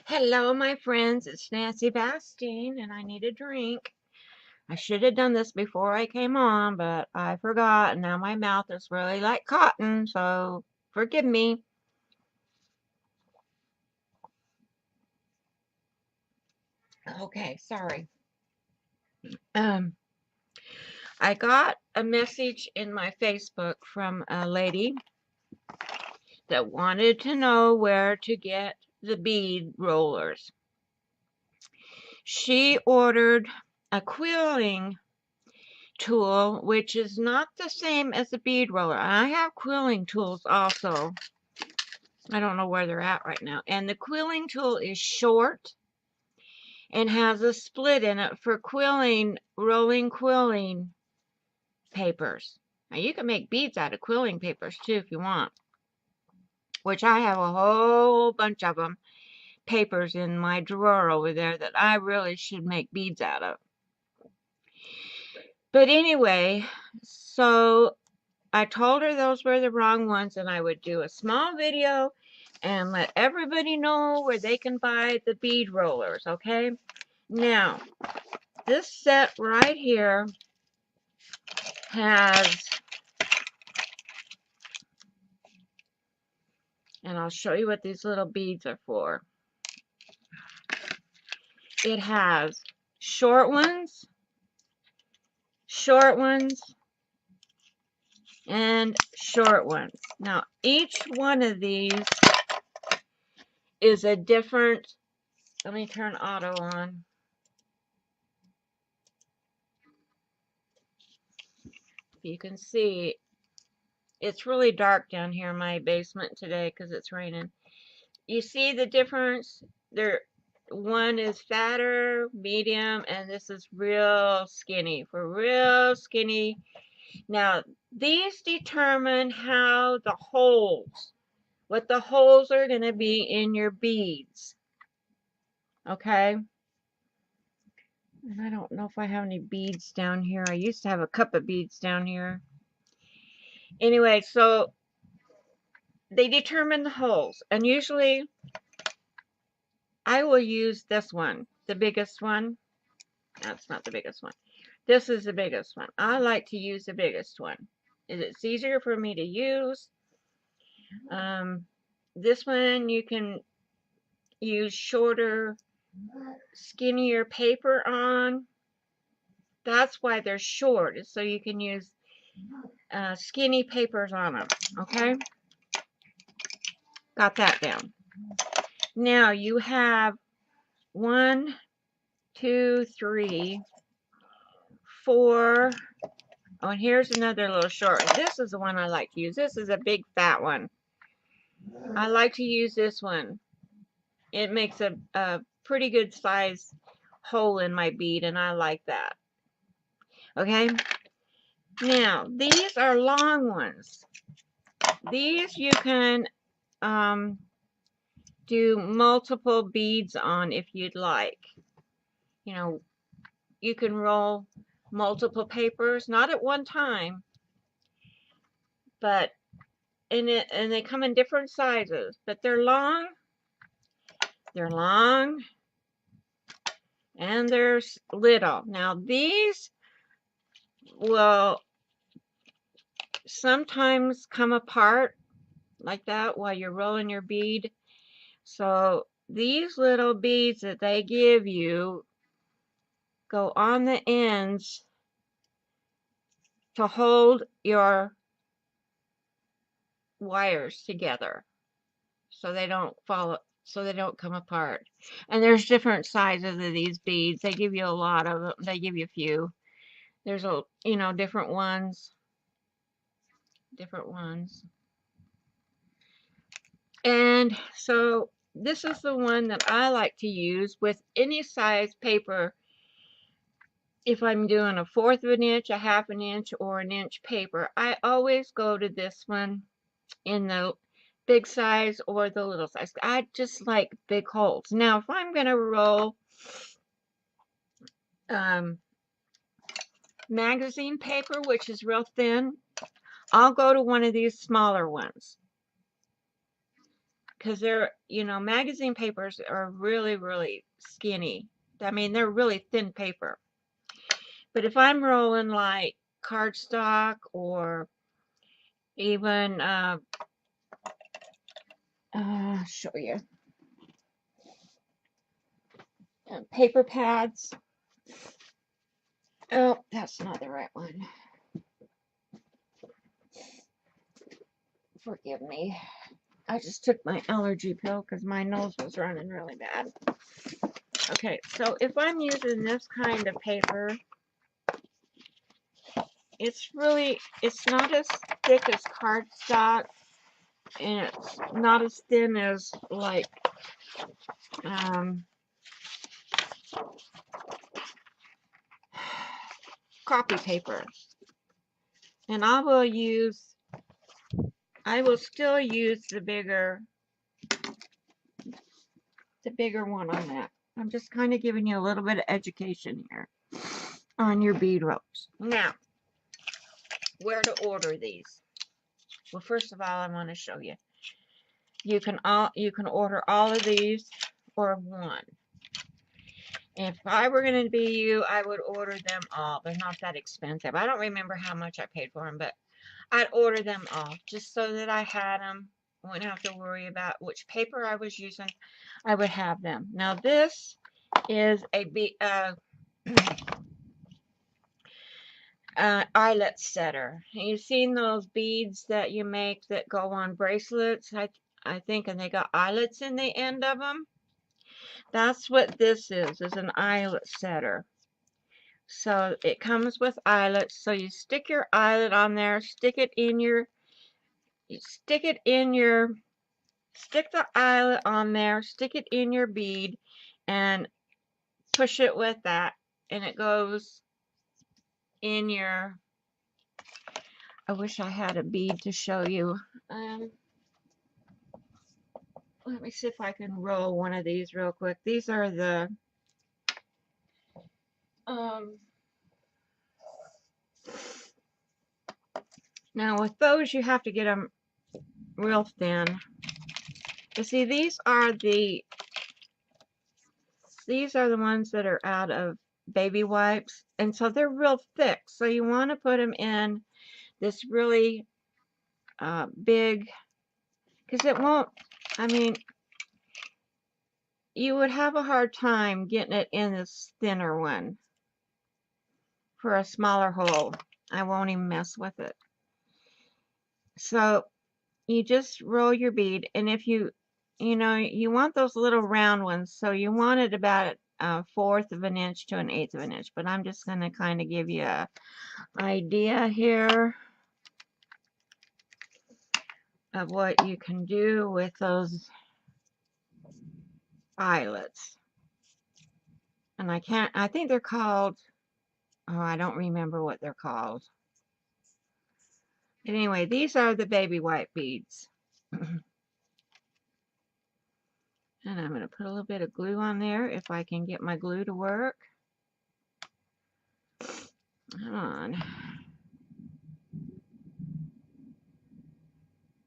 Hello, my friends. It's Nancy Bastine, and I need a drink. I should have done this before I came on, but I forgot, and now my mouth is really like cotton, so forgive me. Okay, sorry. Um, I got a message in my Facebook from a lady that wanted to know where to get the bead rollers. She ordered a quilling tool, which is not the same as a bead roller. I have quilling tools also. I don't know where they're at right now. And the quilling tool is short and has a split in it for quilling, rolling quilling papers. Now you can make beads out of quilling papers too if you want, which I have a whole bunch of them, papers in my drawer over there that I really should make beads out of. But anyway, so I told her those were the wrong ones and I would do a small video and let everybody know where they can buy the bead rollers, okay? Now, this set right here has, and I'll show you what these little beads are for. It has short ones, and short ones. Now, each one of these is a different, let me turn auto on. You can see it's really dark down here in my basement today because it's raining. You see the difference? One is fatter, medium, and this is real skinny. For real skinny. Now, these determine what the holes are going to be in your beads. Okay? And I don't know if I have any beads down here. I used to have a cup of beads down here. Anyway, so they determine the holes. And usually I will use this one, the biggest one. That's not the biggest one. This is the biggest one. I like to use the biggest one. It's easier for me to use. This one you can use shorter, skinnier paper on. That's why they're short, is so you can use skinny papers on them. Okay? Got that down. Now you have 1, 2, 3, 4. Oh, and here's another little short one. This is the one I like to use. This is a big fat one. I like to use this one. It makes a pretty good size hole in my bead, and I like that. Okay? Now, these are long ones. These you can do multiple beads on if you'd like. You know, you can roll multiple papers, not at one time, but and they come in different sizes, but they're long, and they're little. Now these will sometimes come apart like that while you're rolling your bead. So these little beads that they give you go on the ends to hold your wires together so they don't fall, so they don't come apart. And there's different sizes of these beads. They give you a lot of them. They give you a few. There's different ones. And so this is the one that I like to use with any size paper. If I'm doing 1/4 of an inch, 1/2 an inch, or an inch paper, I always go to this one in the big size or the little size. I just like big holes. Now, if I'm going to roll magazine paper, which is real thin, I'll go to one of these smaller ones. because they're, you know, magazine papers are really, really skinny. I mean, they're really thin paper. But if I'm rolling like cardstock or even, I'll show you, paper pads. Oh, that's not the right one. Forgive me. I just took my allergy pill because my nose was running really bad. Okay, so if I'm using this kind of paper, it's not as thick as cardstock, and it's not as thin as like copy paper. And I will still use the bigger one on that. I'm just kind of giving you a little bit of education here on your bead ropes. Now, where to order these? Well, first of all, I want to show you. You can order all of these or one. If I were going to be you, I would order them all. They're not that expensive. I don't remember how much I paid for them, but I'd order them all just so that I had them. I wouldn't have to worry about which paper I was using. I would have them. Now this is a eyelet setter. You've seen those beads that you make that go on bracelets, I think, and they got eyelets in the end of them. That's what this is an eyelet setter. So it comes with eyelets. So you stick your eyelet on there, stick the eyelet on there, stick it in your bead, and push it with that, and it goes in your, I wish I had a bead to show you. Let me see if I can roll one of these real quick. These are the now with those you have to get them real thin. You see, these are the ones that are out of baby wipes, and so they're real thick. So you want to put them in this really big, because it won't, I mean, you would have a hard time getting it in this thinner one for a smaller hole. I won't even mess with it. So you just roll your bead, and if you want those little round ones, so you want it about a 1/4 of an inch to an 1/8 of an inch, but I'm just going to kind of give you an idea here of what you can do with those eyelets. And I think they're called, oh, I don't remember what they're called. But anyway, these are the baby white beads. And I'm going to put a little bit of glue on there if I can get my glue to work. Come on.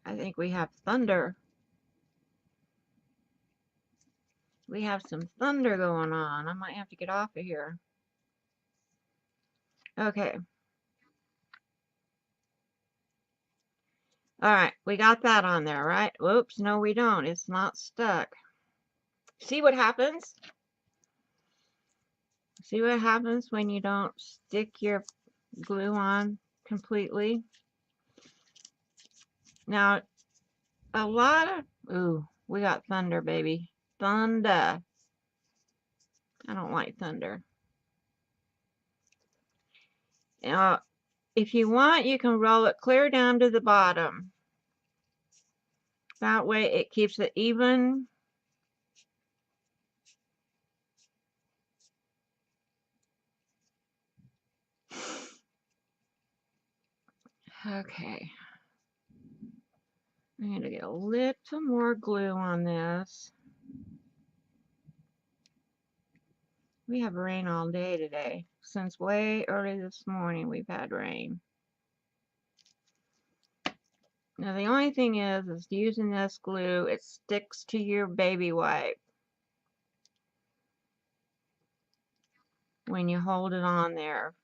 I think we have thunder. We have some thunder going on. I might have to get off of here. Okay. All right, we got that on there, right? Whoops, no we don't. It's not stuck. See what happens? See what happens when you don't stick your glue on completely? Now, a lot of, ooh, we got thunder, baby. Thunder. I don't like thunder. Now, if you want, you can roll it clear down to the bottom. That way it keeps it even. Okay. I'm going to get a little more glue on this. We have rain all day today. Since way early this morning, we've had rain. Now the only thing is using this glue, it sticks to your baby wipe when you hold it on there.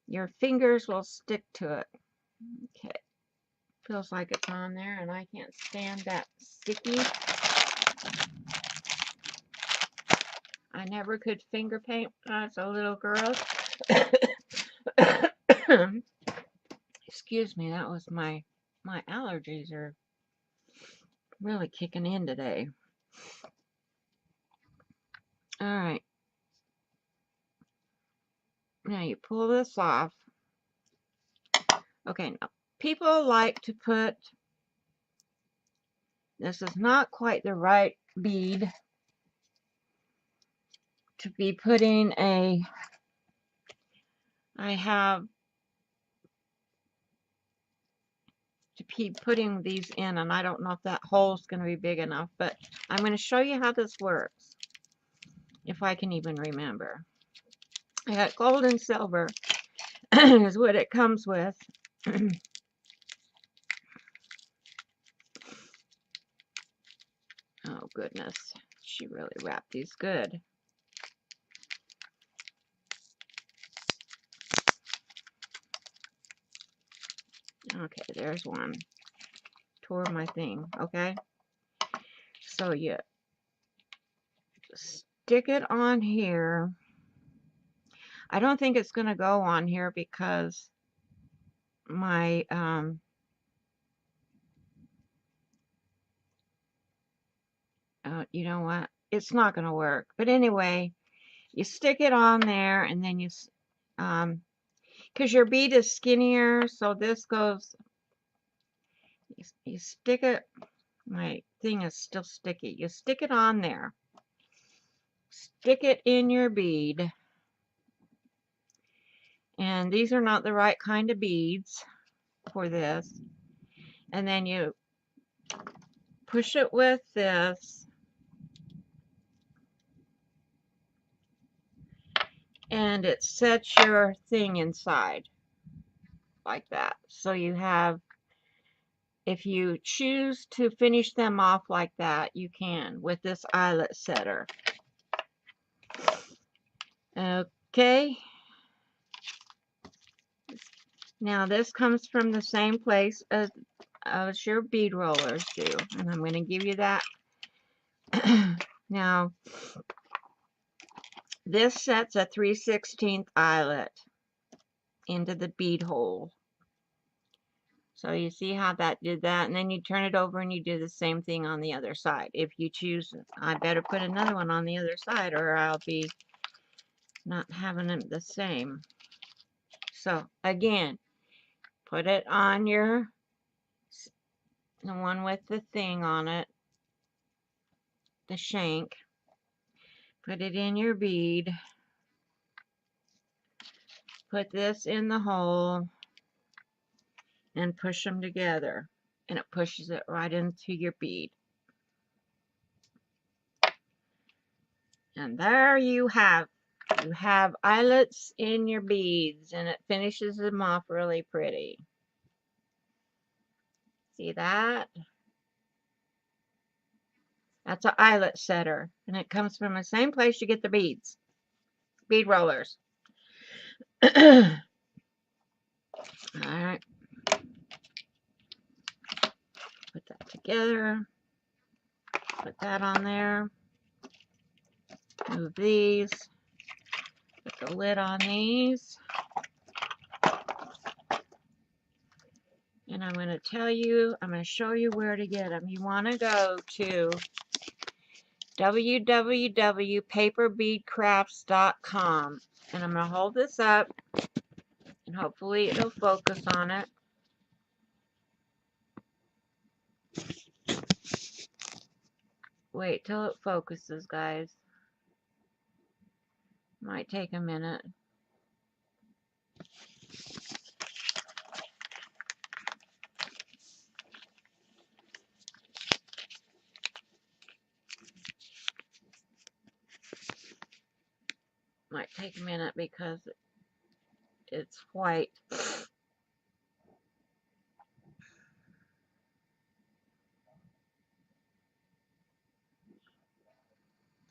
Your fingers will stick to it. Okay. Feels like it's on there, and I can't stand that sticky. I never could finger paint when I was a little girl. Excuse me, that was my allergies are really kicking in today. All right. Now you pull this off. Okay, now people like to put, this is not quite the right bead to be putting a, I have to be putting these in, and I don't know if that hole's going to be big enough, but I'm going to show you how this works, if I can even remember. I got gold and silver is what it comes with. Oh goodness, she really wrapped these good. Okay, there's one. Tore my thing, okay? So you stick it on here. I don't think it's going to go on here because my, you know what? It's not going to work. But anyway, you stick it on there, and then you, because your bead is skinnier, so this goes, you stick it, my thing is still sticky. You stick it on there. Stick it in your bead. And these are not the right kind of beads for this. And then you push it with this. And it sets your thing inside like that. So you have, if you choose to finish them off like that, you can with this eyelet setter. Okay. Now this comes from the same place as your bead rollers do. And I'm going to give you that. Now, this sets a 3/16 eyelet into the bead hole. So you see how that did that, and then you turn it over and you do the same thing on the other side. If you choose, I better put another one on the other side or I'll be not having them the same. So again, put it on the one with the thing on it, the shank. Put it in your bead. Put this in the hole and push them together, and it pushes it right into your bead. And there you have eyelets in your beads, and it finishes them off really pretty. See that? That's an eyelet setter, and it comes from the same place you get the beads, bead rollers. All right. Put that together. Put that on there. Move these. Put the lid on these. And I'm going to show you where to get them. You want to go to www.paperbeadcrafts.com. And I'm going to hold this up, and hopefully it'll focus on it. Wait till it focuses, guys. Might take a minute. Might take a minute because it's white.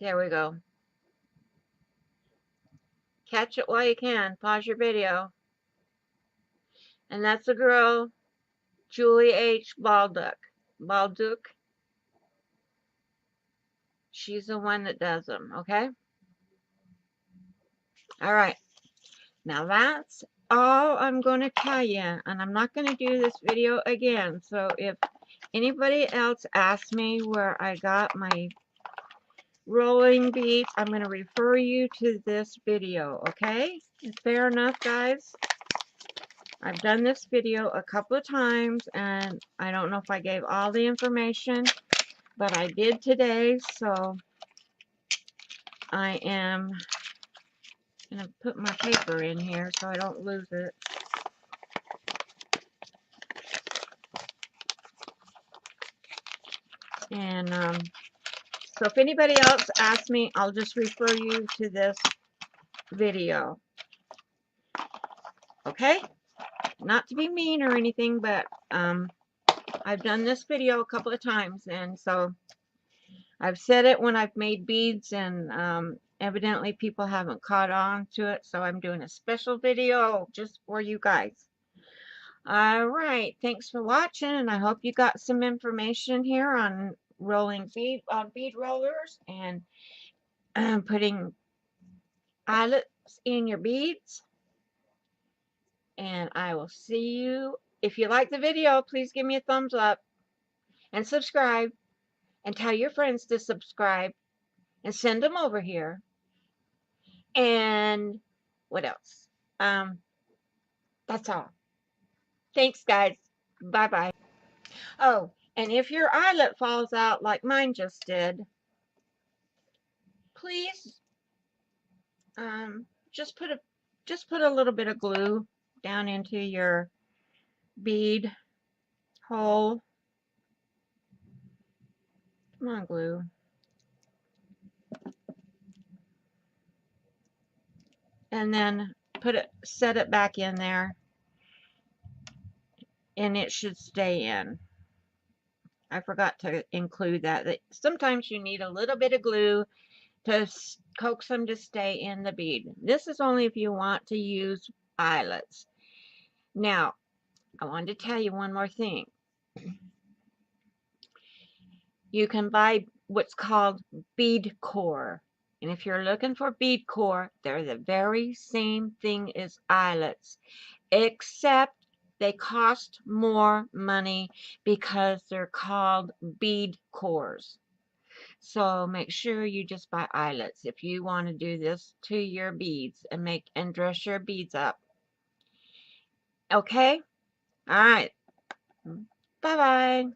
There we go. Catch it while you can. Pause your video. And that's the girl, Julie H. Baldock. She's the one that does them, okay? All right. Now that's all I'm going to tell you. And I'm not going to do this video again. So if anybody else asks me where I got my rolling beads, I'm going to refer you to this video, okay? Fair enough, guys? I've done this video a couple of times, and I don't know if I gave all the information, but I did today, so I am going to put my paper in here so I don't lose it. And so if anybody else asks me, I'll just refer you to this video. Okay? Not to be mean or anything, but I've done this video a couple of times, and so I've said it when I've made beads, and evidently people haven't caught on to it, so I'm doing a special video just for you guys. All right, thanks for watching, and I hope you got some information here on rolling bead rollers and putting eyelets in your beads. And I will see you. If you like the video, please give me a thumbs up and subscribe, and tell your friends to subscribe and send them over here. And what else? That's all. Thanks, guys. Bye-bye. Oh, and if your eyelet falls out like mine just did, please just put a little bit of glue down into your bead hole. Come on, glue. And then set it back in there, and it should stay in. I forgot to include that sometimes you need a little bit of glue to coax them to stay in the bead. This is only if you want to use eyelets. Now, I wanted to tell you one more thing. You can buy what's called bead core. And if you're looking for bead core, they're the very same thing as eyelets, except they cost more money because they're called bead cores. So make sure you just buy eyelets if you want to do this to your beads and dress your beads up. Okay? All right. Bye-bye.